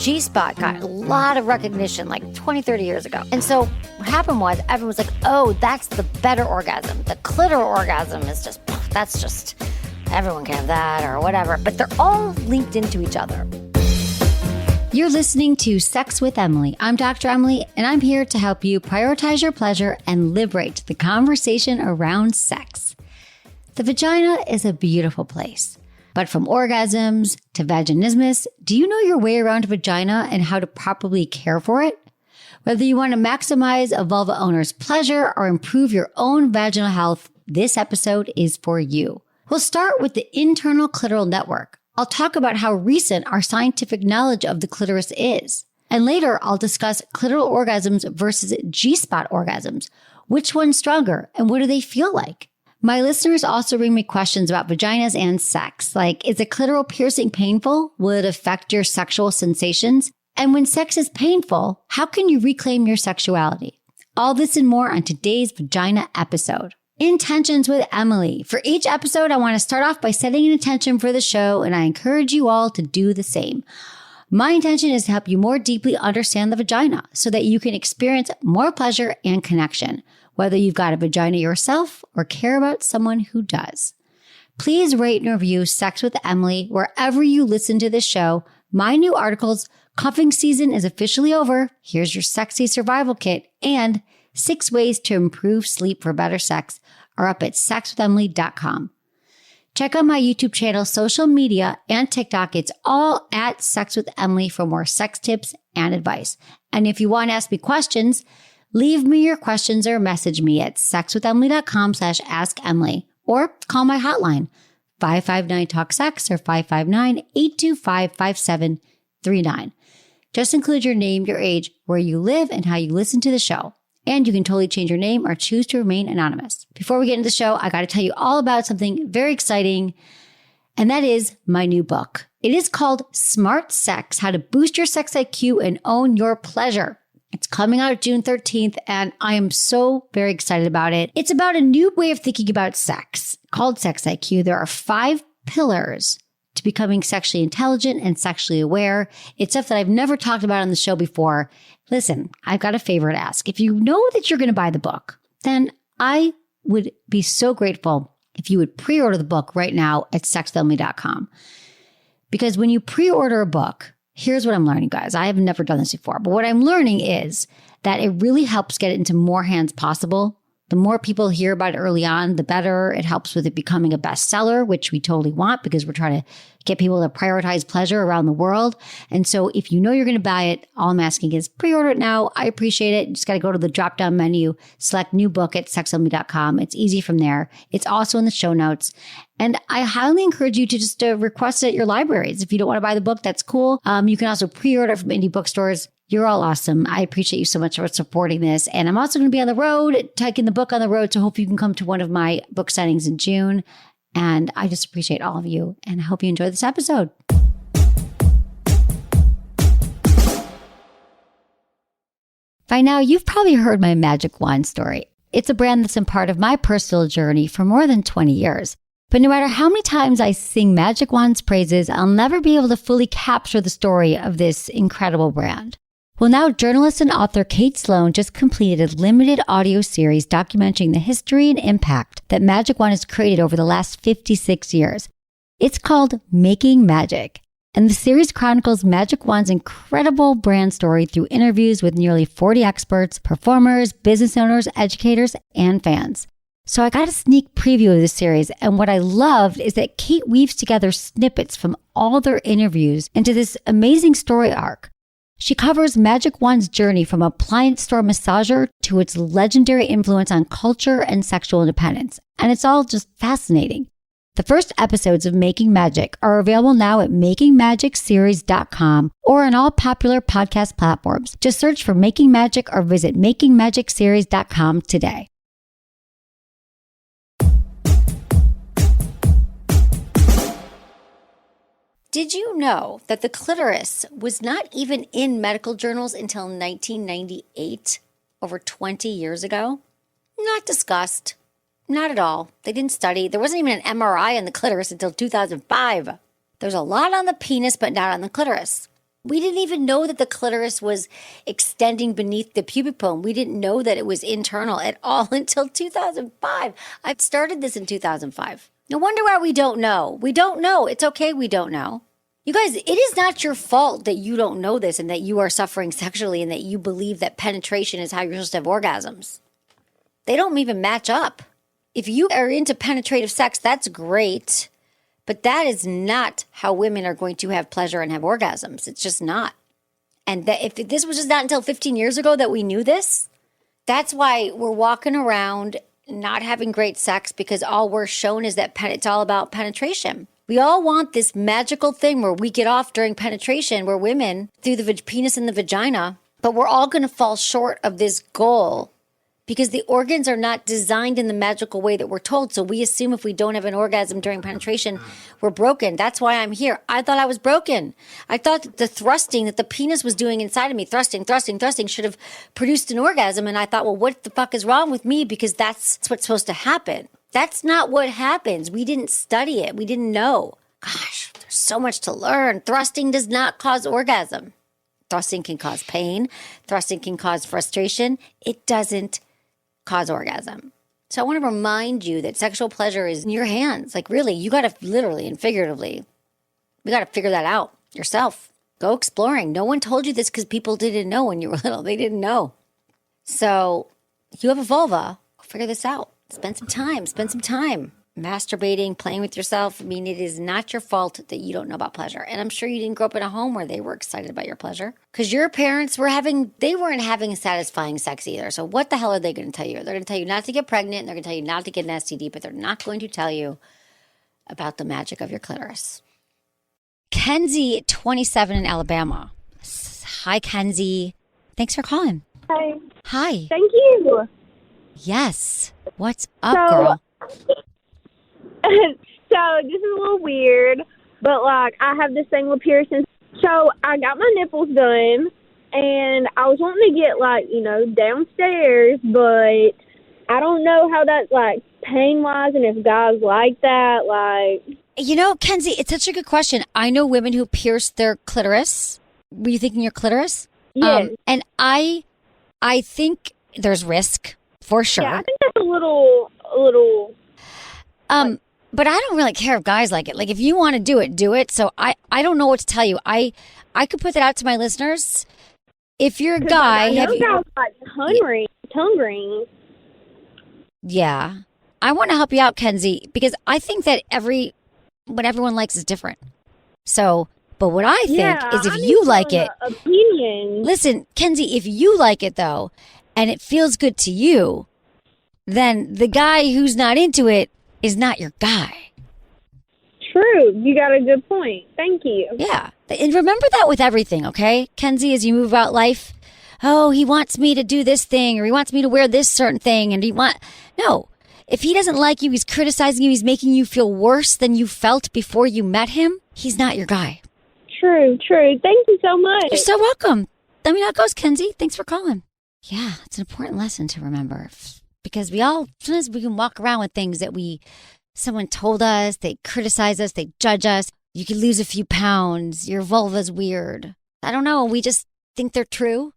G-spot got a lot of recognition like 20, 30 years ago. And so what happened was everyone was like, oh, that's the better orgasm. The clitoral orgasm is just, everyone can have that or whatever. But they're all linked into each other. You're listening to Sex with Emily. I'm Dr. Emily, and I'm here to help you prioritize your pleasure and liberate the conversation around sex. The vagina is a beautiful place. But from orgasms to vaginismus, do you know your way around a vagina and how to properly care for it? Whether you want to maximize a vulva owner's pleasure or improve your own vaginal health, this episode is for you. We'll start with the internal clitoral network. I'll talk about how recent our scientific knowledge of the clitoris is. And later, I'll discuss clitoral orgasms versus G-spot orgasms. Which one's stronger and what do they feel like? My listeners also bring me questions about vaginas and sex, like, is a clitoral piercing painful? Will it affect your sexual sensations? And when sex is painful, how can you reclaim your sexuality? All this and more on today's Vagina episode. Intentions with Emily. For each episode, I want to start off by setting an intention for the show, and I encourage you all to do the same. My intention is to help you more deeply understand the vagina so that you can experience more pleasure and connection, whether you've got a vagina yourself or care about someone who does. Please rate and review Sex with Emily wherever you listen to this show. My new articles, Cuffing Season is officially over. Here's your sexy survival kit, and 6 ways to improve sleep for better sex are up at sexwithemily.com. Check out my YouTube channel, social media, and TikTok. It's all at Sex with Emily for more sex tips and advice. And if you want to ask me questions, leave me your questions or message me at sexwithemily.com/askemily or call my hotline, 559-TALK-SEX or 559-825-5739. Just include your name, your age, where you live, and how you listen to the show. And you can totally change your name or choose to remain anonymous. Before we get into the show, I got to tell you all about something very exciting, and that is my new book. It is called Smart Sex: How to Boost Your Sex IQ and Own Your Pleasure. It's coming out June 13th, and I am so very excited about it. It's about a new way of thinking about sex called Sex IQ. There are 5 pillars to becoming sexually intelligent and sexually aware. It's stuff that I've never talked about on the show before. Listen, I've got a favor to ask. If you know that you're going to buy the book, then I would be so grateful if you would pre-order the book right now at sexwithemily.com. Because when you pre-order a book, here's what I'm learning, guys. I have never done this before, but what I'm learning is that it really helps get it into more hands possible. The more people hear about it early on, the better. It helps with it becoming a bestseller, which we totally want because we're trying to get people to prioritize pleasure around the world. And so if you know you're going to buy it, all I'm asking is pre-order it now. I appreciate it. You just got to go to the drop-down menu, select new book at sexwithemily.com. It's easy from there. It's also in the show notes. And I highly encourage you to just request it at your libraries. If you don't want to buy the book, that's cool. You can also pre-order from indie bookstores. You're all awesome. I appreciate you so much for supporting this. And I'm also going to be on the road, taking the book on the road. So hope you can come to one of my book signings in June. And I just appreciate all of you. And I hope you enjoy this episode. By now, you've probably heard my Magic Wand story. It's a brand that's been part of my personal journey for more than 20 years. But no matter how many times I sing Magic Wand's praises, I'll never be able to fully capture the story of this incredible brand. Well, now journalist and author Kate Sloan just completed a limited audio series documenting the history and impact that Magic Wand has created over the last 56 years. It's called Making Magic, and the series chronicles Magic Wand's incredible brand story through interviews with nearly 40 experts, performers, business owners, educators, and fans. So I got a sneak preview of this series, and what I loved is that Kate weaves together snippets from all their interviews into this amazing story arc. She covers Magic Wand's journey from appliance store massager to its legendary influence on culture and sexual independence. And it's all just fascinating. The first episodes of Making Magic are available now at makingmagicseries.com or on all popular podcast platforms. Just search for Making Magic or visit makingmagicseries.com today. Did you know that the clitoris was not even in medical journals until 1998, over 20 years ago? Not discussed. Not at all. They didn't study. There wasn't even an MRI on the clitoris until 2005. There's a lot on the penis, but not on the clitoris. We didn't even know that the clitoris was extending beneath the pubic bone. We didn't know that it was internal at all until 2005. I started this in 2005. No wonder why we don't know. We don't know. It's okay, we don't know. You guys, it is not your fault that you don't know this and that you are suffering sexually and that you believe that penetration is how you're supposed to have orgasms. They don't even match up. If you are into penetrative sex, that's great. But that is not how women are going to have pleasure and have orgasms. It's just not. And that if this was just not until 15 years ago that we knew this, that's why we're walking around not having great sex, because all we're shown is that it's all about penetration. We all want this magical thing where we get off during penetration, where women, through the penis and the vagina, but we're all going to fall short of this goal because the organs are not designed in the magical way that we're told. So we assume if we don't have an orgasm during penetration, we're broken. That's why I'm here. I thought I was broken. I thought that the thrusting that the penis was doing inside of me, thrusting, should have produced an orgasm. And I thought, well, what the fuck is wrong with me? Because that's what's supposed to happen. That's not what happens. We didn't study it. We didn't know. Gosh, there's so much to learn. Thrusting does not cause orgasm. Thrusting can cause pain. Thrusting can cause frustration. It doesn't cause orgasm. So I want to remind you that sexual pleasure is in your hands. Like, really, you got to literally and figuratively, you got to figure that out yourself. Go exploring. No one told you this because people didn't know when you were little. They didn't know. So you have a vulva. Figure this out. Spend some time masturbating, playing with yourself. I mean, it is not your fault that you don't know about pleasure. And I'm sure you didn't grow up in a home where they were excited about your pleasure because your parents they weren't having satisfying sex either. So what the hell are they going to tell you? They're going to tell you not to get pregnant. And they're going to tell you not to get an STD, but they're not going to tell you about the magic of your clitoris. Kenzie, 27 in Alabama. Hi, Kenzie. Thanks for calling. Hi. Thank you. Yes. What's up, girl? So this is a little weird, but like I have this thing with piercings. So I got my nipples done, and I was wanting to get like, downstairs, but I don't know how that's like pain-wise and if guys like that, like. Kenzie, it's such a good question. I know women who pierce their clitoris. Were you thinking your clitoris? Yes. And I think there's risk for sure. Yeah, I think that's a little. But I don't really care if guys like it. Like, if you want to do it. So I don't know what to tell you. I could put that out to my listeners. If you're a guy, I know guys like tongue rings. Yeah. I want to help you out, Kenzie, because I think that what everyone likes is different. So, but what I think is if you like it, opinion. Listen, Kenzie, if you like it though, and it feels good to you, then the guy who's not into it is not your guy. True. You got a good point. Thank you. Yeah. And remember that with everything, okay? Kenzie, as you move about life, oh, he wants me to do this thing, or he wants me to wear this certain thing, and no. If he doesn't like you, he's criticizing you, he's making you feel worse than you felt before you met him, he's not your guy. True. Thank you so much. You're so welcome. Let me know how it goes, Kenzie. Thanks for calling. Yeah, it's an important lesson to remember. Because sometimes we can walk around with things that someone told us, they criticize us, they judge us. You could lose a few pounds. Your vulva's weird. I don't know. We just think they're true.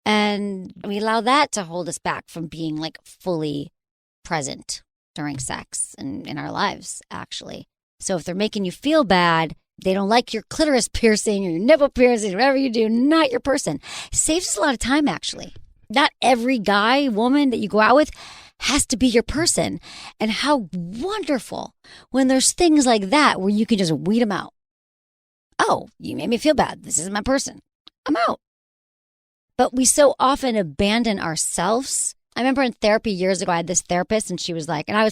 And we allow that to hold us back from being like fully present during sex and in our lives, actually. So if they're making you feel bad, they don't like your clitoris piercing or your nipple piercing, whatever you do, not your person. It saves us a lot of time, actually. Not every guy, woman that you go out with has to be your person. And how wonderful when there's things like that where you can just weed them out. Oh, you made me feel bad. This isn't my person. I'm out. But we so often abandon ourselves. I remember in therapy years ago, I had this therapist and she was like, and I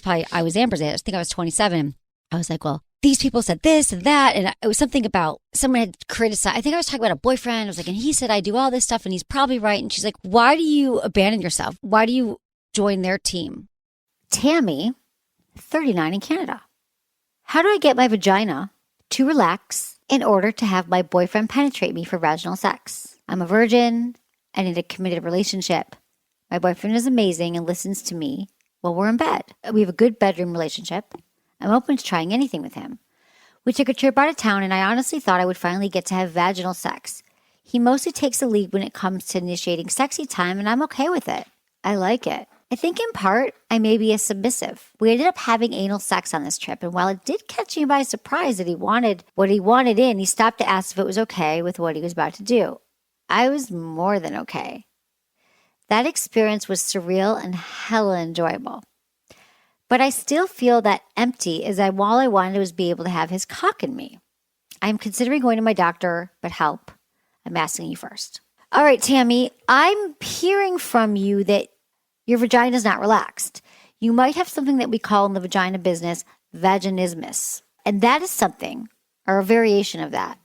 was Amber's age. I think I was 27. I was like, well, these people said this and that. And it was something about someone had criticized. I think I was talking about a boyfriend. I was like, and he said, I do all this stuff and he's probably right. And she's like, why do you abandon yourself? Why do you join their team? Tammy, 39 in Canada. How do I get my vagina to relax in order to have my boyfriend penetrate me for vaginal sex? I'm a virgin and in a committed relationship. My boyfriend is amazing and listens to me while we're in bed. We have a good bedroom relationship. I'm open to trying anything with him. We took a trip out of town, and I honestly thought I would finally get to have vaginal sex. He mostly takes the lead when it comes to initiating sexy time, and I'm okay with it. I like it. I think in part, I may be a submissive. We ended up having anal sex on this trip, and while it did catch me by surprise that he wanted what he wanted in, he stopped to ask if it was okay with what he was about to do. I was more than okay. That experience was surreal and hella enjoyable. But I still feel that empty as all I wanted was be able to have his cock in me. I'm considering going to my doctor, but help. I'm asking you first. All right, Tammy, I'm hearing from you that your vagina is not relaxed. You might have something that we call in the vagina business vaginismus. And that is something, or a variation of that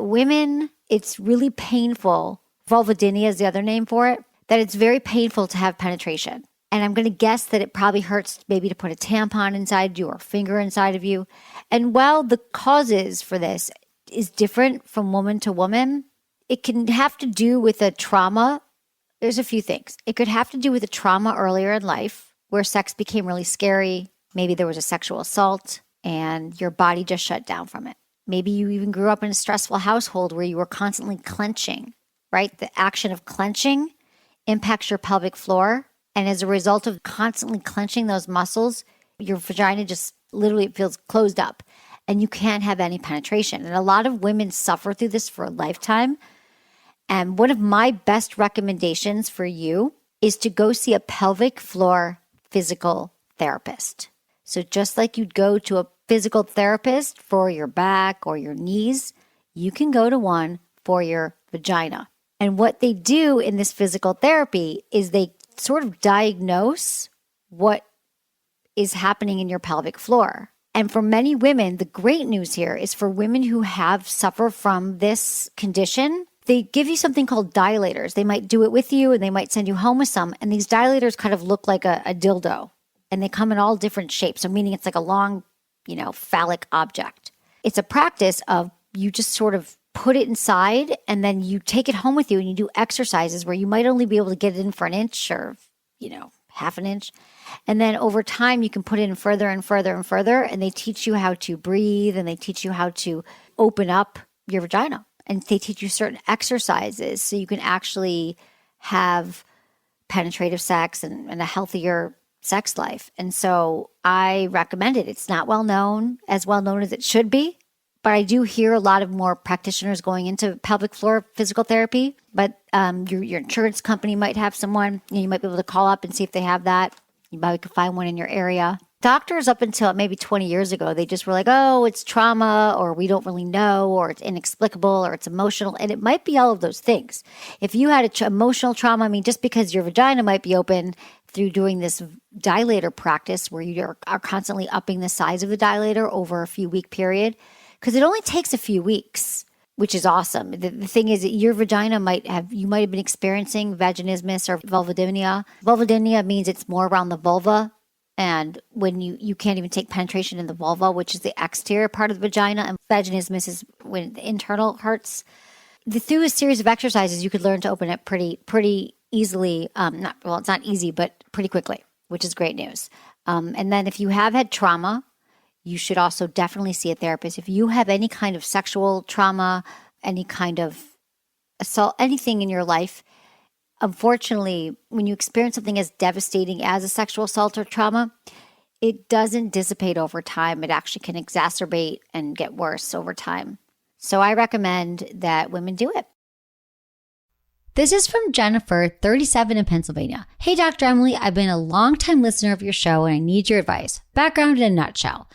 women, it's really painful. Vulvodynia is the other name for it, that it's very painful to have penetration. And I'm going to guess that it probably hurts maybe to put a tampon inside you or a finger inside of you. And while the causes for this is different from woman to woman, it can have to do with a trauma. There's a few things. It could have to do with a trauma earlier in life where sex became really scary. Maybe there was a sexual assault and your body just shut down from it. Maybe you even grew up in a stressful household where you were constantly clenching, right? The action of clenching impacts your pelvic floor. And as a result of constantly clenching those muscles, your vagina just literally feels closed up and you can't have any penetration. And a lot of women suffer through this for a lifetime. And one of my best recommendations for you is to go see a pelvic floor physical therapist. So just like you'd go to a physical therapist for your back or your knees, you can go to one for your vagina. And what they do in this physical therapy is they sort of diagnose what is happening in your pelvic floor. And for many women, the great news here is for women who have suffered from this condition, they give you something called dilators. They might do it with you and they might send you home with some. And these dilators kind of look like a dildo and they come in all different shapes. So meaning it's like a long, phallic object. It's a practice of you just sort of put it inside and then you take it home with you and you do exercises where you might only be able to get it in for an inch or, half an inch. And then over time you can put it in further and further and further. And they teach you how to breathe and they teach you how to open up your vagina. And they teach you certain exercises so you can actually have penetrative sex and a healthier sex life. And so I recommend it. It's not well known as it should be. But I do hear a lot of more practitioners going into pelvic floor physical therapy. But your insurance company might have someone. You might be able to call up and see if they have that. You probably could find one in your area. Doctors up until maybe 20 years ago, they just were like, oh, it's trauma, or we don't really know, or it's inexplicable, or it's emotional. And it might be all of those things. If you had emotional trauma, just because your vagina might be open through doing this dilator practice where you are constantly upping the size of the dilator over a few week period, because it only takes a few weeks, which is awesome. The thing is that your vagina you might have been experiencing vaginismus or vulvodynia. Vulvodynia means it's more around the vulva. And when you can't even take penetration in the vulva, which is the exterior part of the vagina, and vaginismus is when the internal hurts. Through a series of exercises, you could learn to open it pretty easily. It's not easy, but pretty quickly, which is great news. And then if you have had trauma, you should also definitely see a therapist. If you have any kind of sexual trauma, any kind of assault, anything in your life, unfortunately, when you experience something as devastating as a sexual assault or trauma, it doesn't dissipate over time. It actually can exacerbate and get worse over time. So I recommend that women do it. This is from Jennifer, 37 in Pennsylvania. Hey, Dr. Emily, I've been a longtime listener of your show and I need your advice. Background in a nutshell.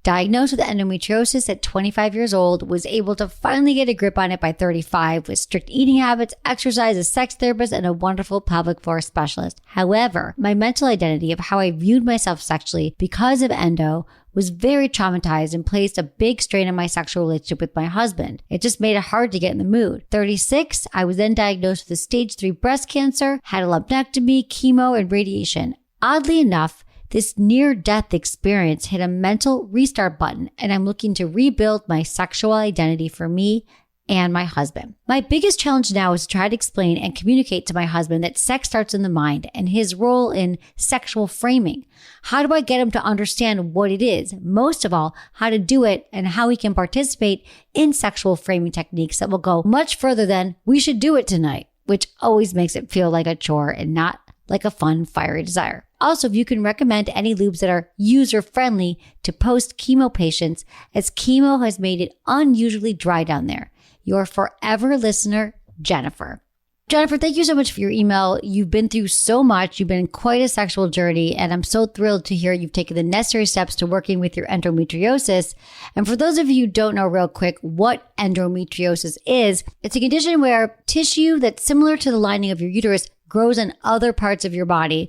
Diagnosed with endometriosis at 25 years old, was able to finally get a grip on it by 35 with strict eating habits, exercise, a sex therapist, and a wonderful pelvic floor specialist. However, my mental identity of how I viewed myself sexually because of endo was very traumatized and placed a big strain on my sexual relationship with my husband. It just made it hard to get in the mood. 36, I was then diagnosed with stage 3 breast cancer, had a lumpectomy, chemo, and radiation. Oddly enough, this near-death experience hit a mental restart button, and I'm looking to rebuild my sexual identity for me and my husband. My biggest challenge now is to try to explain and communicate to my husband that sex starts in the mind and his role in sexual framing. How do I get him to understand what it is? Most of all, how to do it and how he can participate in sexual framing techniques that will go much further than "we should do it tonight," which always makes it feel like a chore and not like a fun, fiery desire. Also, if you can recommend any lubes that are user-friendly to post-chemo patients, as chemo has made it unusually dry down there. Your forever listener, Jennifer. Jennifer, thank you so much for your email. You've been through so much. You've been in quite a sexual journey, and I'm so thrilled to hear you've taken the necessary steps to working with your endometriosis. And for those of you who don't know real quick what endometriosis is, it's a condition where tissue that's similar to the lining of your uterus grows in other parts of your body.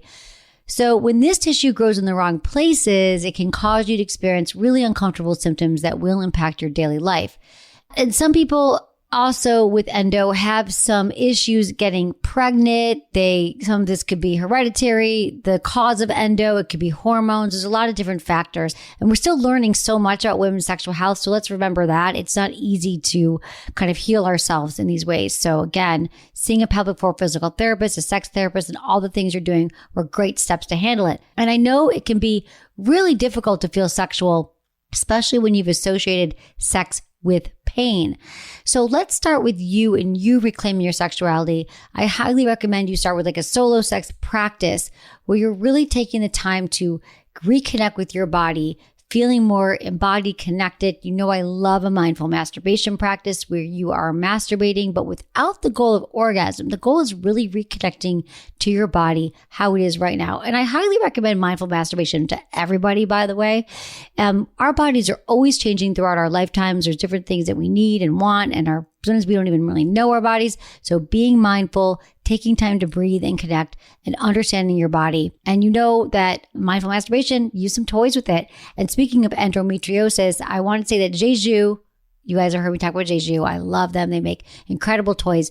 So when this tissue grows in the wrong places, it can cause you to experience really uncomfortable symptoms that will impact your daily life. And some people also with endo have some issues getting pregnant. Some of this could be hereditary, the cause of endo, it could be hormones. There's a lot of different factors. And we're still learning so much about women's sexual health. So let's remember that it's not easy to kind of heal ourselves in these ways. So again, seeing a pelvic floor physical therapist, a sex therapist, and all the things you're doing were great steps to handle it. And I know it can be really difficult to feel sexual, especially when you've associated sex with pain. So let's start with you and you reclaiming your sexuality. I highly recommend you start with like a solo sex practice where you're really taking the time to reconnect with your body, feeling more embodied, connected. You know, I love a mindful masturbation practice where you are masturbating, but without the goal of orgasm. The goal is really reconnecting to your body, how it is right now. And I highly recommend mindful masturbation to everybody, by the way. Our bodies are always changing throughout our lifetimes. There's different things that we need and want, and sometimes we don't even really know our bodies. So being mindful, taking time to breathe and connect, and understanding your body. And you know that mindful masturbation, use some toys with it. And speaking of endometriosis, I want to say that Jeju, you guys have heard me talk about Jeju. I love them. They make incredible toys.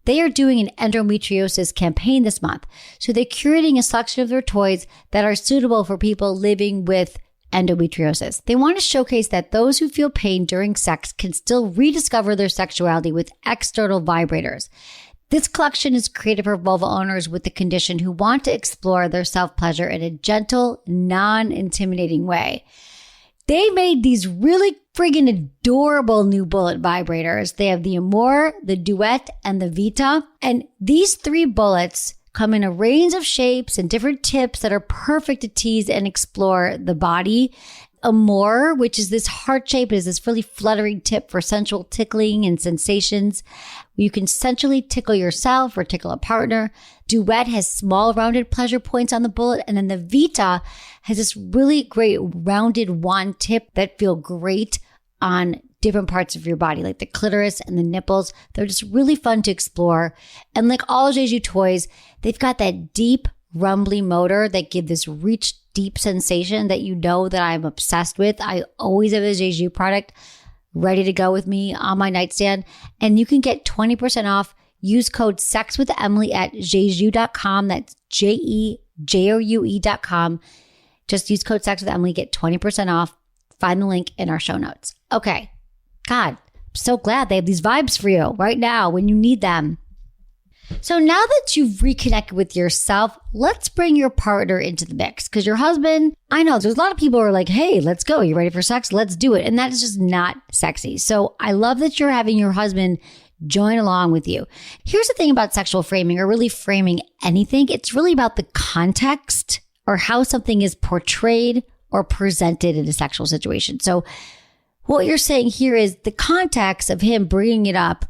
They are doing an endometriosis campaign this month. So they're curating a selection of their toys that are suitable for people living with endometriosis. They want to showcase that those who feel pain during sex can still rediscover their sexuality with external vibrators. This collection is created for vulva owners with the condition who want to explore their self-pleasure in a gentle, non-intimidating way. They made these really friggin' adorable new bullet vibrators. They have the Amore, the Duet, and the Vita. And these 3 bullets come in a range of shapes and different tips that are perfect to tease and explore the body. Amore, which is this heart shape, is this really fluttering tip for sensual tickling and sensations. You can sensually tickle yourself or tickle a partner. Duet has small rounded pleasure points on the bullet. And then the Vita has this really great rounded wand tip that feel great on different parts of your body, like the clitoris and the nipples. They're just really fun to explore. And like all Jeju toys, they've got that deep, rumbly motor that give this reach deep sensation that you know that I'm obsessed with. I always have a Jeju product ready to go with me on my nightstand. And you can get 20% off. Use code SEXWITHEMILY at jeju.com. That's JEJOUE.com. Just use code SEXWITHEMILY, get 20% off. Find the link in our show notes. Okay. God, I'm so glad they have these vibes for you right now when you need them. So now that you've reconnected with yourself, let's bring your partner into the mix. Because your husband, I know there's a lot of people who are like, hey, let's go. You ready for sex? Let's do it. And that is just not sexy. So I love that you're having your husband join along with you. Here's the thing about sexual framing, or really framing anything. It's really about the context or how something is portrayed or presented in a sexual situation. So what you're saying here is the context of him bringing it up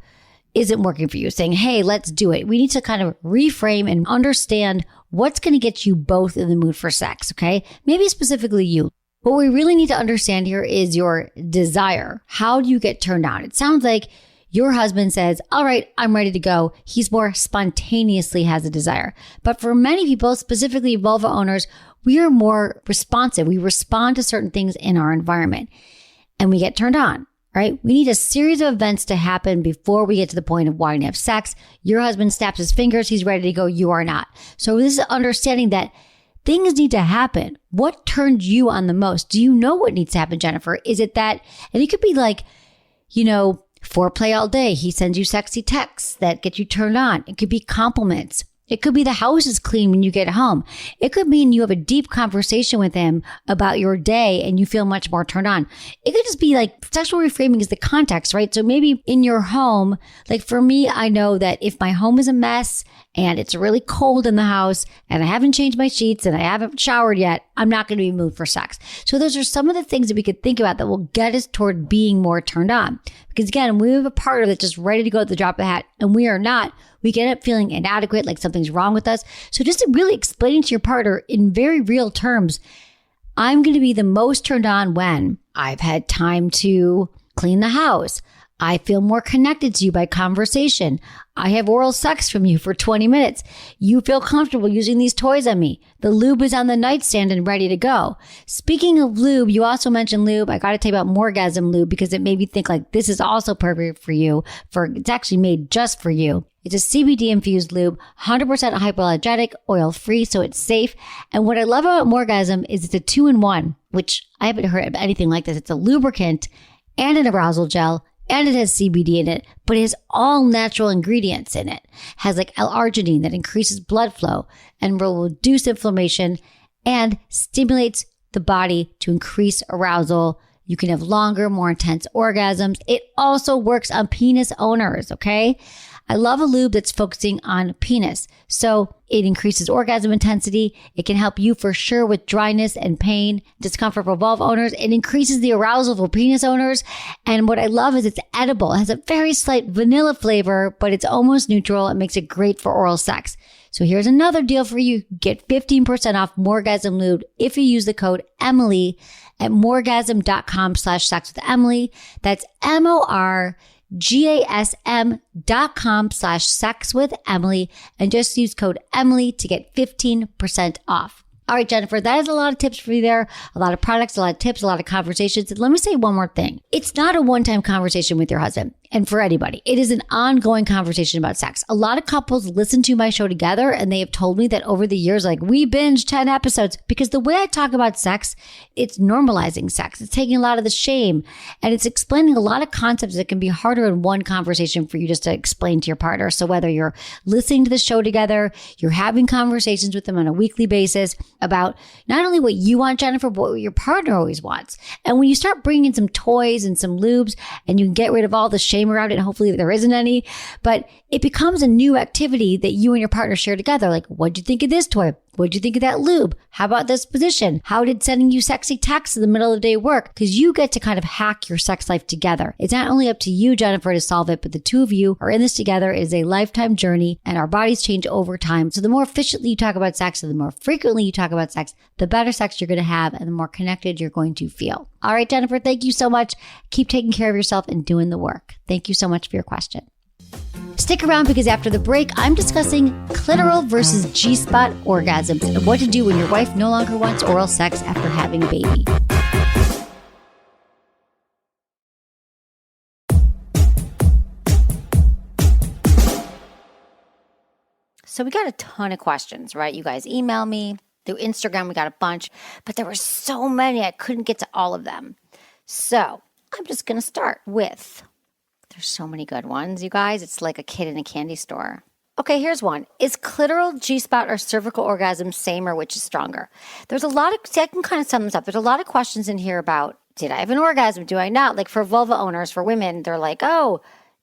isn't working for you, saying, hey, let's do it. We need to kind of reframe and understand what's going to get you both in the mood for sex, okay? Maybe specifically you. What we really need to understand here is your desire. How do you get turned on? It sounds like your husband says, all right, I'm ready to go. He's more spontaneously has a desire. But for many people, specifically vulva owners, we are more responsive. We respond to certain things in our environment and we get turned on. Right? We need a series of events to happen before we get to the point of wanting to have sex. Your husband snaps his fingers. He's ready to go. You are not. So this is understanding that things need to happen. What turns you on the most? Do you know what needs to happen, Jennifer? Is it that, and it could be like, 5 foreplay all day. He sends you sexy texts that get you turned on. It could be compliments. It could be the house is clean when you get home. It could mean you have a deep conversation with him about your day and you feel much more turned on. It could just be like sexual reframing is the context, right? So maybe in your home, like for me, I know that if my home is a mess and it's really cold in the house and I haven't changed my sheets and I haven't showered yet, I'm not going to be in the mood for sex. So those are some of the things that we could think about that will get us toward being more turned on. Because again, we have a partner that's just ready to go at the drop of the hat and we are not, we get up feeling inadequate, like something's wrong with us. So just really explaining to your partner in very real terms, I'm going to be the most turned on when I've had time to clean the house. I feel more connected to you by conversation. I have oral sex from you for 20 minutes. You feel comfortable using these toys on me. The lube is on the nightstand and ready to go. Speaking of lube, you also mentioned lube. I got to tell you about Morgasm lube because it made me think like this is also perfect for you. It's actually made just for you. It's a CBD infused lube, 100% hypoallergenic, oil free, so it's safe. And what I love about Morgasm is it's a 2-in-1, which I haven't heard of anything like this. It's a lubricant and an arousal gel. And it has CBD in it, but it has all natural ingredients in it. It has like L-arginine that increases blood flow and will reduce inflammation and stimulates the body to increase arousal. You can have longer, more intense orgasms. It also works on penis owners, okay? I love a lube that's focusing on penis. So it increases orgasm intensity. It can help you for sure with dryness and pain, discomfort for vulva owners. It increases the arousal for penis owners. And what I love is it's edible. It has a very slight vanilla flavor, but it's almost neutral. It makes it great for oral sex. So here's another deal for you. Get 15% off Morgasm Lube if you use the code Emily at morgasm.com/sex-with-Emily. That's MORGASM.com/sex-with-Emily and just use code Emily to get 15% off. All right, Jennifer, that is a lot of tips for you there. A lot of products, a lot of tips, a lot of conversations. And let me say one more thing. It's not a one-time conversation with your husband. And for anybody, it is an ongoing conversation about sex. A lot of couples listen to my show together and they have told me that over the years, like we binged 10 episodes because the way I talk about sex, it's normalizing sex. It's taking a lot of the shame and it's explaining a lot of concepts that can be harder in one conversation for you just to explain to your partner. So whether you're listening to the show together, you're having conversations with them on a weekly basis about not only what you want, Jennifer, but what your partner always wants. And when you start bringing in some toys and some lubes and you can get rid of all the shame around it, hopefully there isn't any, but it becomes a new activity that you and your partner share together. Like, what'd you think of this toy? What'd you think of that lube? How about this position? How did sending you sexy texts in the middle of the day work? Because you get to kind of hack your sex life together. It's not only up to you, Jennifer, to solve it, but the two of you are in this together. It is a lifetime journey and our bodies change over time. So the more efficiently you talk about sex and the more frequently you talk about sex, the better sex you're going to have and the more connected you're going to feel. All right, Jennifer, thank you so much. Keep taking care of yourself and doing the work. Thank you so much for your question. Stick around because after the break, I'm discussing clitoral versus G-spot orgasms and what to do when your wife no longer wants oral sex after having a baby. So we got a ton of questions, right? You guys email me. Through Instagram, we got a bunch, but there were so many, I couldn't get to all of them. So I'm just going to start with... There's so many good ones, you guys. It's like a kid in a candy store. Okay, here's one. Is clitoral, G-spot, or cervical orgasm same or which is stronger? There's a lot of, I can kind of sum this up. There's a lot of questions in here about, did I have an orgasm? Do I not? Like for vulva owners, for women, they're like, oh,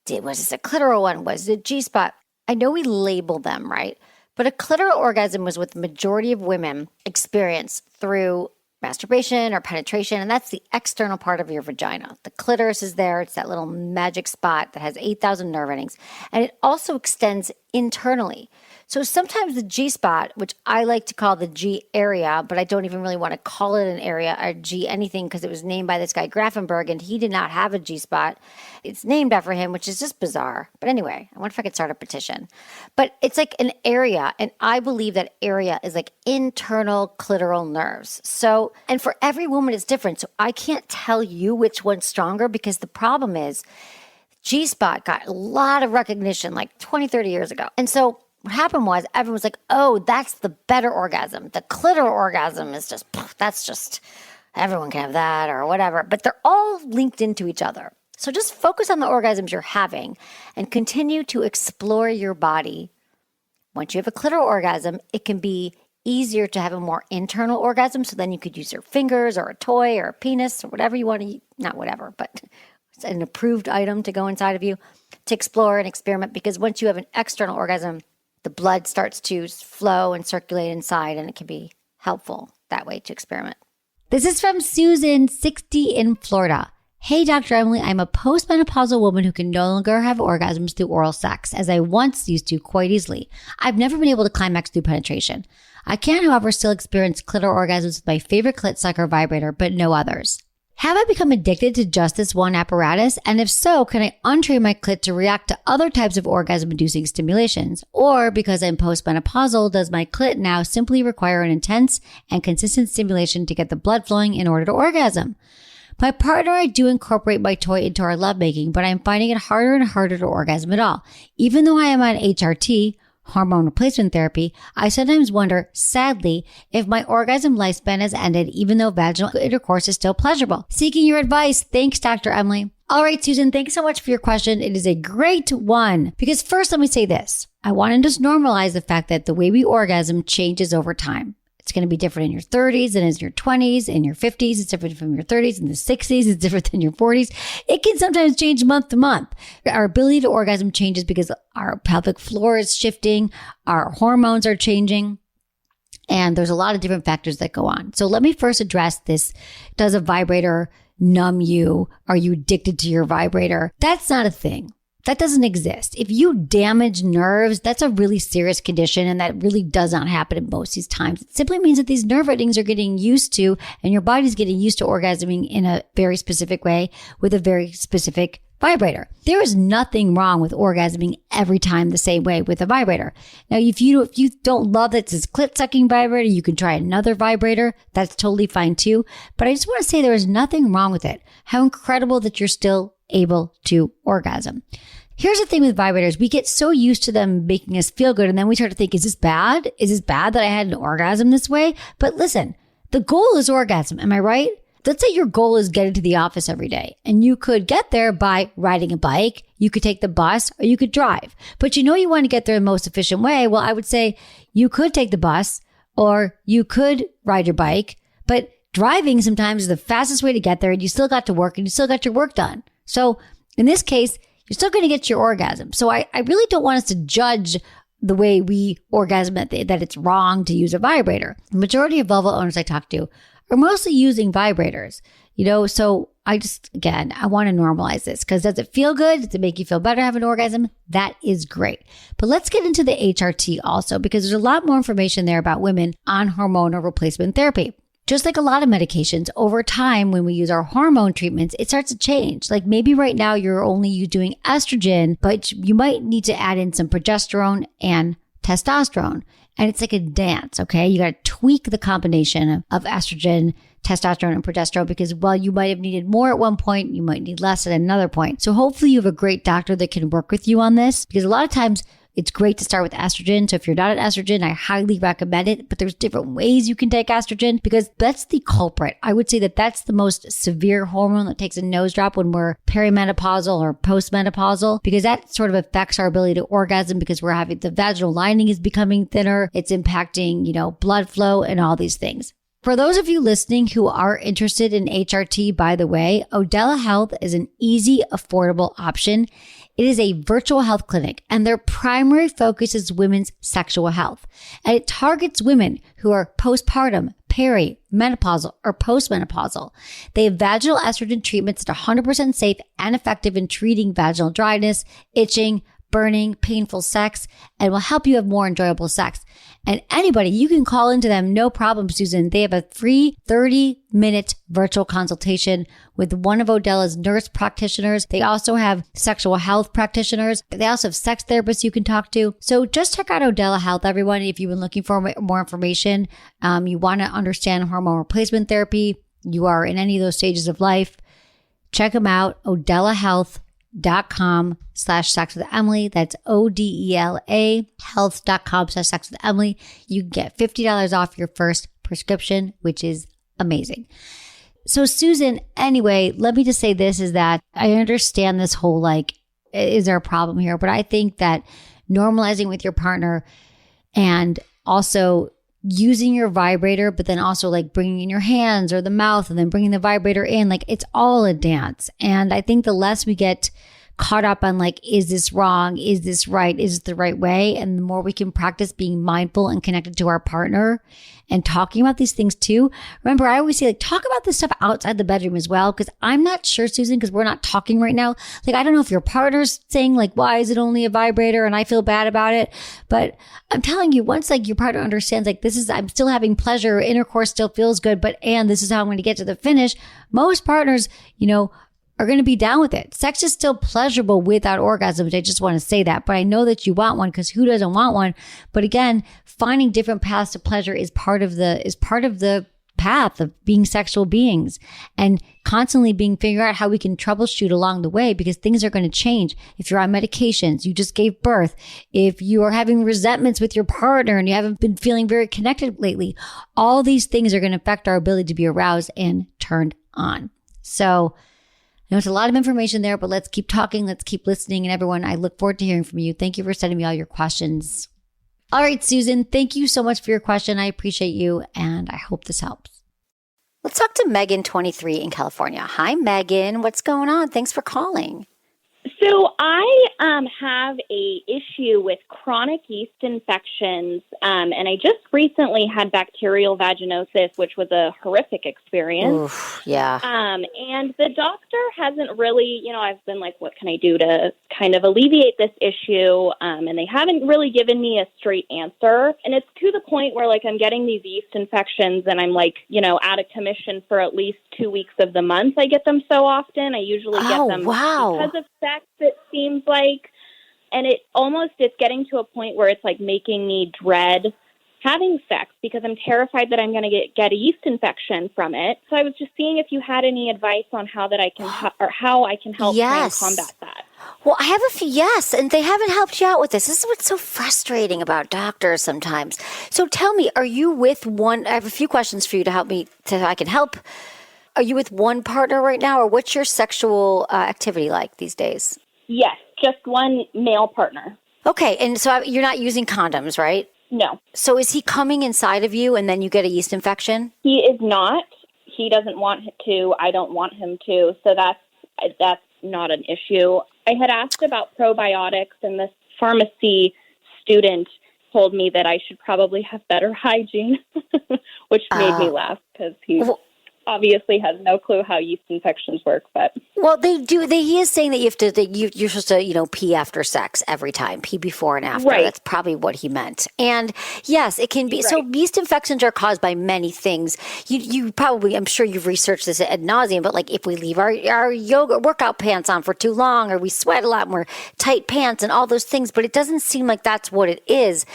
was this a clitoral one? Was it G-spot? I know we label them, right? But a clitoral orgasm was what the majority of women experience through masturbation or penetration, and that's the external part of your vagina. The clitoris is there. It's that little magic spot that has 8,000 nerve endings, and it also extends internally. So sometimes the G-spot, which I like to call the G area, but I don't even really want to call it an area or G anything because it was named by this guy Grafenberg, and he did not have a G-spot. It's named after him, which is just bizarre. But anyway, I wonder if I could start a petition. But it's like an area, and I believe that area is like internal clitoral nerves. So, and for every woman it's different. So I can't tell you which one's stronger because the problem is G-spot got a lot of recognition like 20, 30 years ago. And so what happened was everyone was like, oh, that's the better orgasm. The clitoral orgasm is just, that's just, everyone can have that or whatever. But they're all linked into each other. So just focus on the orgasms you're having and continue to explore your body. Once you have a clitoral orgasm, it can be easier to have a more internal orgasm. So then you could use your fingers or a toy or a penis or whatever you want to, not whatever, but it's an approved item to go inside of you to explore and experiment. Because once you have an external orgasm, the blood starts to flow and circulate inside, and it can be helpful that way to experiment. This is from Susan, 60 in Florida. Hey, Dr. Emily, I'm a postmenopausal woman who can no longer have orgasms through oral sex, as I once used to quite easily. I've never been able to climax through penetration. I can, however, still experience clitoral orgasms with my favorite clit sucker vibrator, but no others. Have I become addicted to just this one apparatus? And if so, can I untrain my clit to react to other types of orgasm-inducing stimulations? Or because I'm postmenopausal, does my clit now simply require an intense and consistent stimulation to get the blood flowing in order to orgasm? My partner and I do incorporate my toy into our lovemaking, but I'm finding it harder and harder to orgasm at all. Even though I am on HRT, hormone replacement therapy, I sometimes wonder, sadly, if my orgasm lifespan has ended, even though vaginal intercourse is still pleasurable. Seeking your advice. Thanks, Dr. Emily. All right, Susan, thanks so much for your question. It is a great one. Because first, let me say this. I want to just normalize the fact that the way we orgasm changes over time. It's going to be different in your 30s than in your 20s, in your 50s. It's different from your 30s and the 60s. It's different than your 40s. It can sometimes change month to month. Our ability to orgasm changes because our pelvic floor is shifting. Our hormones are changing. And there's a lot of different factors that go on. So let me first address this. Does a vibrator numb you? Are you addicted to your vibrator? That's not a thing. That doesn't exist. If you damage nerves, that's a really serious condition, and that really does not happen in most of these times. It simply means that these nerve endings are getting used to, and your body's getting used to orgasming in a very specific way with a very specific vibrator. There is nothing wrong with orgasming every time the same way with a vibrator. Now, if you don't love that it's clit sucking vibrator, you can try another vibrator. That's totally fine too. But I just want to say there is nothing wrong with it. How incredible that you're still able to orgasm. Here's the thing with vibrators. We get so used to them making us feel good, and then we start to think, is this bad? Is this bad that I had an orgasm this way? But listen, the goal is orgasm. Am I right? Let's say your goal is getting to the office every day, and you could get there by riding a bike, you could take the bus, or you could drive. But you know you want to get there the most efficient way. Well, I would say you could take the bus, or you could ride your bike, but driving sometimes is the fastest way to get there, and you still got to work, and you still got your work done. So in this case, you're still going to get your orgasm. So I really don't want us to judge the way we orgasm that it's wrong to use a vibrator. The majority of vulva owners I talk to are mostly using vibrators, so I want to normalize this, because does it feel good? Does it make you feel better having an orgasm? That is great. But let's get into the HRT also, because there's a lot more information there about women on hormonal replacement therapy. Just like a lot of medications, over time, when we use our hormone treatments, it starts to change. Like maybe right now you're only doing estrogen, but you might need to add in some progesterone and testosterone. And it's like a dance, okay? You got to tweak the combination of estrogen, testosterone, and progesterone, because while you might have needed more at one point, you might need less at another point. So hopefully you have a great doctor that can work with you on this, because a lot of times it's great to start with estrogen. So if you're not on estrogen, I highly recommend it. But there's different ways you can take estrogen, because that's the culprit. I would say that that's the most severe hormone that takes a nose drop when we're perimenopausal or postmenopausal, because that sort of affects our ability to orgasm, because we're having the vaginal lining is becoming thinner. It's impacting, blood flow and all these things. For those of you listening who are interested in HRT, by the way, Odella Health is an easy, affordable option. It is a virtual health clinic, and their primary focus is women's sexual health. And it targets women who are postpartum, peri-menopausal, or postmenopausal. They have vaginal estrogen treatments that are 100% safe and effective in treating vaginal dryness, itching, burning, painful sex, and will help you have more enjoyable sex. And anybody, you can call into them, no problem, Susan. They have a free 30-minute virtual consultation with one of Odella's nurse practitioners. They also have sexual health practitioners. They also have sex therapists you can talk to. So just check out Odella Health, everyone. If you've been looking for more information, you want to understand hormone replacement therapy, you are in any of those stages of life, check them out, odellahealth.com/sex with Emily. That's ODELA health.com/sex with Emily. You can get $50 off your first prescription, which is amazing. So Susan, anyway, let me just say this is that I understand this whole like, is there a problem here? But I think that normalizing with your partner and also using your vibrator, but then also like bringing in your hands or the mouth and then bringing the vibrator in, like it's all a dance. And I think the less we get caught up on like, is this wrong? Is this right? Is it the right way? And the more we can practice being mindful and connected to our partner and talking about these things too. Remember, I always say like, talk about this stuff outside the bedroom as well. Cause I'm not sure, Susan, cause we're not talking right now. Like, I don't know if your partner's saying like, why is it only a vibrator? And I feel bad about it. But I'm telling you, once like your partner understands like, I'm still having pleasure, intercourse still feels good, and this is how I'm going to get to the finish. Most partners, are going to be down with it. Sex is still pleasurable without orgasms. I just want to say that. But I know that you want one because who doesn't want one? But again, finding different paths to pleasure is part of the path of being sexual beings, and constantly figuring out how we can troubleshoot along the way, because things are going to change. If you're on medications, you just gave birth, if you are having resentments with your partner and you haven't been feeling very connected lately, all these things are going to affect our ability to be aroused and turned on. So I know it's a lot of information there, but let's keep talking. Let's keep listening. And everyone, I look forward to hearing from you. Thank you for sending me all your questions. All right, Susan, thank you so much for your question. I appreciate you, and I hope this helps. Let's talk to Megan, 23, in California. Hi, Megan. What's going on? Thanks for calling. So I have a issue with chronic yeast infections, and I just recently had bacterial vaginosis, which was a horrific experience. Oof, yeah. And the doctor hasn't really, I've been like, what can I do to kind of alleviate this issue? And they haven't really given me a straight answer. And it's to the point where like I'm getting these yeast infections and I'm like, out of commission for at least 2 weeks of the month. I get them so often. I usually get them because of sex, it seems like. And it's getting to a point where it's like making me dread having sex because I'm terrified that I'm going to get a yeast infection from it. So I was just seeing if you had any advice on how I can help try and combat that. Well, I have a few, yes, and they haven't helped you out with this. This is what's so frustrating about doctors sometimes. So tell me, are you with one? I have a few questions for you to help me, so I can help. Are you with one partner right now, or what's your sexual activity like these days? Yes, just one male partner. Okay, and so you're not using condoms, right? No. So is he coming inside of you and then you get a yeast infection? He is not. He doesn't want to. I don't want him to. So that's not an issue. I had asked about probiotics, and this pharmacy student told me that I should probably have better hygiene, which made me laugh because he obviously has no clue how yeast infections work. But well, they do. He is saying that you're supposed to pee after sex every time, pee before and after. Right. That's probably what he meant. And yes, it can be. Right. So yeast infections are caused by many things. You probably, I'm sure you've researched this ad nauseum, but like if we leave our yoga workout pants on for too long, or we sweat a lot more, tight pants and all those things, but it doesn't seem like that's what it is.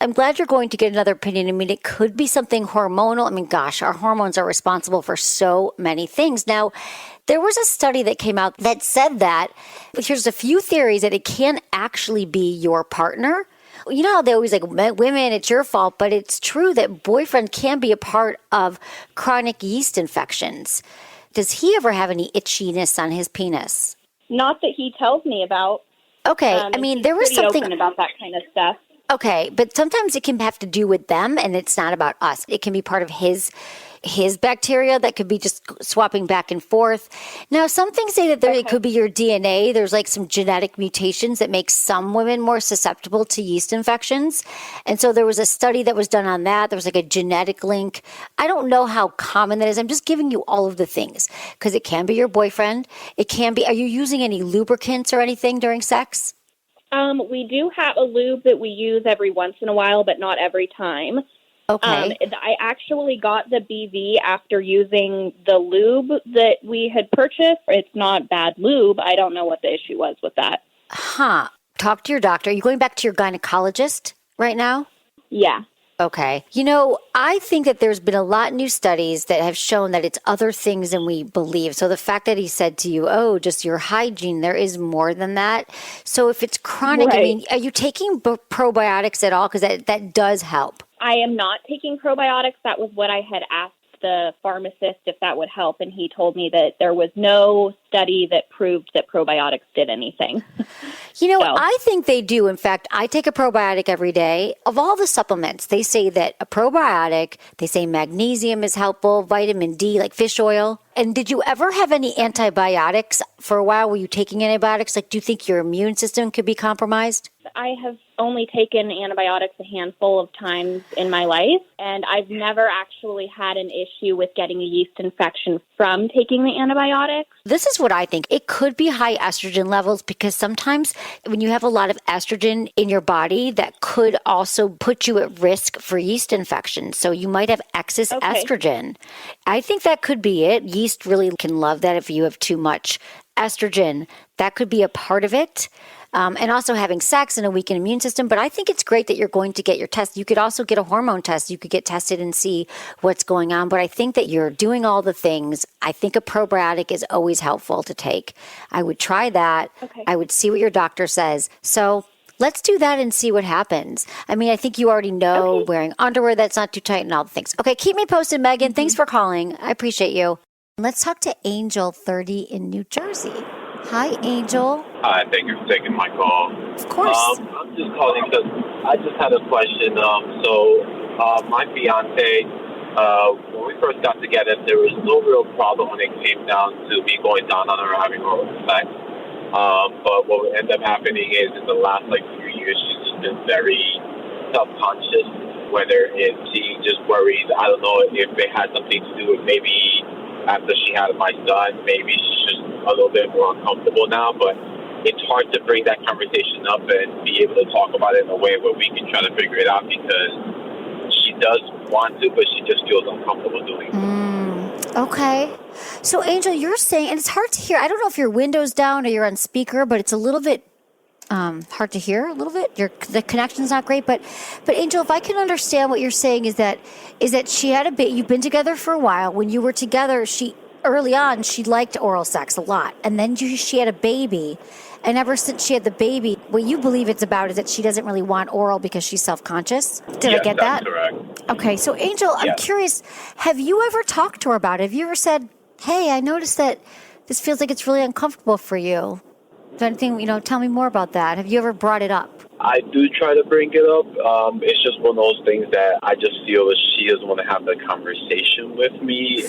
I'm glad you're going to get another opinion. I mean, it could be something hormonal. I mean, gosh, our hormones are responsible for so many things. Now, there was a study that came out that said that, here's a few theories, that it can actually be your partner. You know how they always like, women, it's your fault, but it's true that boyfriend can be a part of chronic yeast infections. Does he ever have any itchiness on his penis? Not that he tells me about. Okay, I mean, there was something open about that kind of stuff. Okay, but sometimes it can have to do with them, and it's not about us. It can be part of his bacteria that could be just swapping back and forth. Now, some things say that it could be your DNA. There's like some genetic mutations that make some women more susceptible to yeast infections. And so there was a study that was done on that. There was like a genetic link. I don't know how common that is. I'm just giving you all of the things because it can be your boyfriend. It can be, are you using any lubricants or anything during sex? We do have a lube that we use every once in a while, but not every time. Okay. I actually got the BV after using the lube that we had purchased. It's not bad lube. I don't know what the issue was with that. Huh. Talk to your doctor. Are you going back to your gynecologist right now? Yeah. Okay. I think that there's been a lot of new studies that have shown that it's other things than we believe. So the fact that he said to you, just your hygiene, there is more than that. So if it's chronic, right. I mean, are you taking probiotics at all? Because that does help. I am not taking probiotics. That was what I had asked the pharmacist if that would help, and he told me that there was no study that proved that probiotics did anything. I think they do. In fact, I take a probiotic every day. Of all the supplements, they say that a probiotic, they say magnesium is helpful, vitamin D, like fish oil. And did you ever have any antibiotics for a while? Were you taking antibiotics? Like, do you think your immune system could be compromised? I have only taken antibiotics a handful of times in my life, and I've never actually had an issue with getting a yeast infection from taking the antibiotics. This is what I think. It could be high estrogen levels because sometimes when you have a lot of estrogen in your body, that could also put you at risk for yeast infection. So you might have excess estrogen. I think that could be it. Yeast really can love that if you have too much estrogen. That could be a part of it. And also having sex and a weakened immune system. But I think it's great that you're going to get your test. You could also get a hormone test. You could get tested and see what's going on. But I think that you're doing all the things. I think a probiotic is always helpful to take. I would try that. Okay. I would see what your doctor says. So let's do that and see what happens. I mean, I think you already know wearing underwear that's not too tight and all the things. Okay, keep me posted, Megan. Thanks for calling. I appreciate you. Let's talk to Angel, 30 in New Jersey. Hi, Angel. Hi, thank you for taking my call. Of course. I'm just calling because I just had a question. My fiance, when we first got together, there was no real problem when it came down to me going down on her having oral sex. But what would end up happening is in the last few years, she's just been very self-conscious, whether it's she just worries, I don't know if it had something to do with maybe after she had my son, maybe she's just a little bit more uncomfortable now, but it's hard to bring that conversation up and be able to talk about it in a way where we can try to figure it out because she does want to, but she just feels uncomfortable doing it. Okay. So, Angel, you're saying, and it's hard to hear, I don't know if your window's down or you're on speaker, but it's a little bit hard to hear a little bit. The connection's not great, but Angel, if I can understand what you're saying is that she had a baby. You've been together for a while. When you were together, early on she liked oral sex a lot, and then she had a baby, and ever since she had the baby, what you believe it's about is that she doesn't really want oral because she's self-conscious. Did I get that? Correct. Okay, so Angel, I'm curious. Have you ever talked to her about it? Have you ever said, "Hey, I noticed that this feels like it's really uncomfortable for you"? Anything, tell me more about that. Have you ever brought it up? I do try to bring it up. It's just one of those things that I just feel that she doesn't want to have the conversation with me.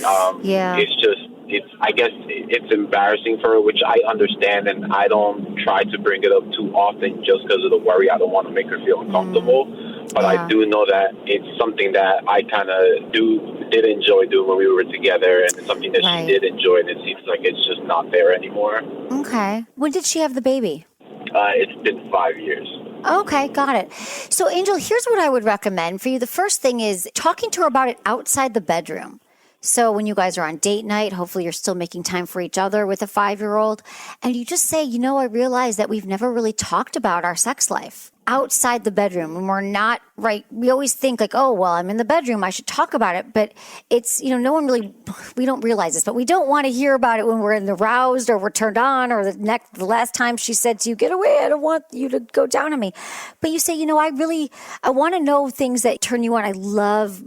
I guess it's embarrassing for her, which I understand, and I don't try to bring it up too often just because of the worry. I don't want to make her feel uncomfortable. But I do know that it's something that I kind of did enjoy doing when we were together, and it's something that she did enjoy, and it seems like it's just not there anymore. Okay. When did she have the baby? It's been 5 years. Okay, got it. So, Angel, here's what I would recommend for you. The first thing is talking to her about it outside the bedroom. So when you guys are on date night, hopefully you're still making time for each other with a 5-year-old, and you just say, I realize that we've never really talked about our sex life outside the bedroom, and we're not right. We always think I'm in the bedroom, I should talk about it. But it's, we don't realize this, but we don't want to hear about it when we're aroused or we're turned on, or the last time she said to you, "Get away, I don't want you to go down on me." But you say, I want to know things that turn you on. I love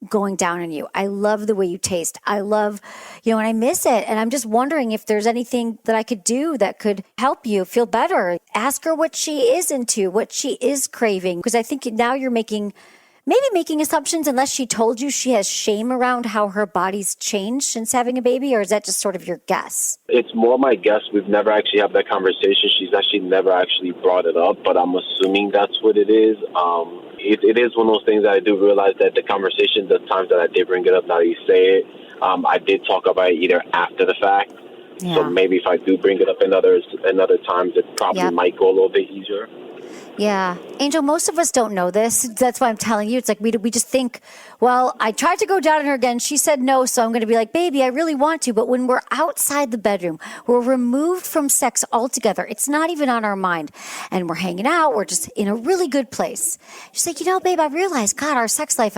going down on you. I love the way you taste. I love, and I miss it. And I'm just wondering if there's anything that I could do that could help you feel better. Ask her what she is into, what she is craving. Because I think now you're making assumptions, unless she told you she has shame around how her body's changed since having a baby, or is that just sort of your guess? It's more my guess. We've never actually had that conversation. She's actually never actually brought it up, but I'm assuming that's what it is. It is one of those things that I do realize that the conversation, the times that I did bring it up, now that you say it, I did talk about it either after the fact. Yeah. So maybe if I do bring it up in other times, it probably might go a little bit easier. Yeah. Angel, most of us don't know this. That's why I'm telling you. It's like we just think, well, I tried to go down on her again. She said no, so I'm going to be like, baby, I really want to. But when we're outside the bedroom, we're removed from sex altogether. It's not even on our mind. And we're hanging out. We're just in a really good place. She's like, babe, I realized, God, our sex life,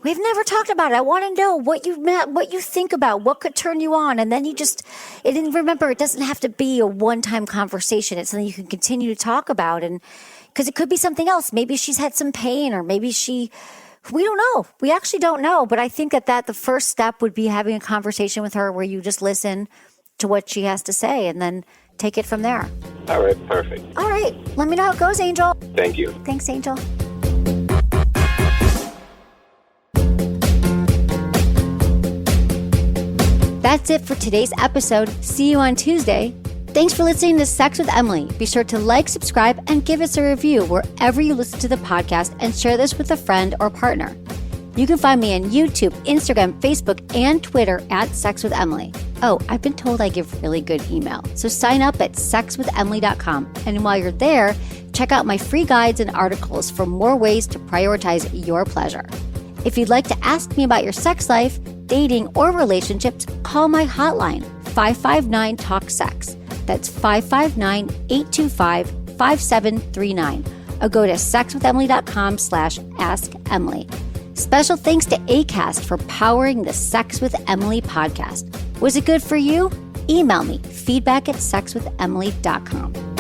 we've never talked about it. I want to know what you think about, what could turn you on. And then remember, it doesn't have to be a one-time conversation. It's something you can continue to talk about. And because it could be something else. Maybe she's had some pain, or maybe We don't know. We actually don't know. But I think that the first step would be having a conversation with her where you just listen to what she has to say and then take it from there. All right, perfect. All right. Let me know how it goes, Angel. Thank you. Thanks, Angel. That's it for today's episode. See you on Tuesday. Thanks for listening to Sex with Emily. Be sure to like, subscribe, and give us a review wherever you listen to the podcast, and share this with a friend or partner. You can find me on YouTube, Instagram, Facebook, and Twitter at Sex with Emily. Oh, I've been told I give really good email. So sign up at sexwithemily.com. And while you're there, check out my free guides and articles for more ways to prioritize your pleasure. If you'd like to ask me about your sex life, dating, or relationships, call my hotline, 559-TALK-SEX. That's 559-825-5739. Or go to sexwithemily.com/askemily. Special thanks to Acast for powering the Sex with Emily podcast. Was it good for you? Email me, feedback@sexwithemily.com.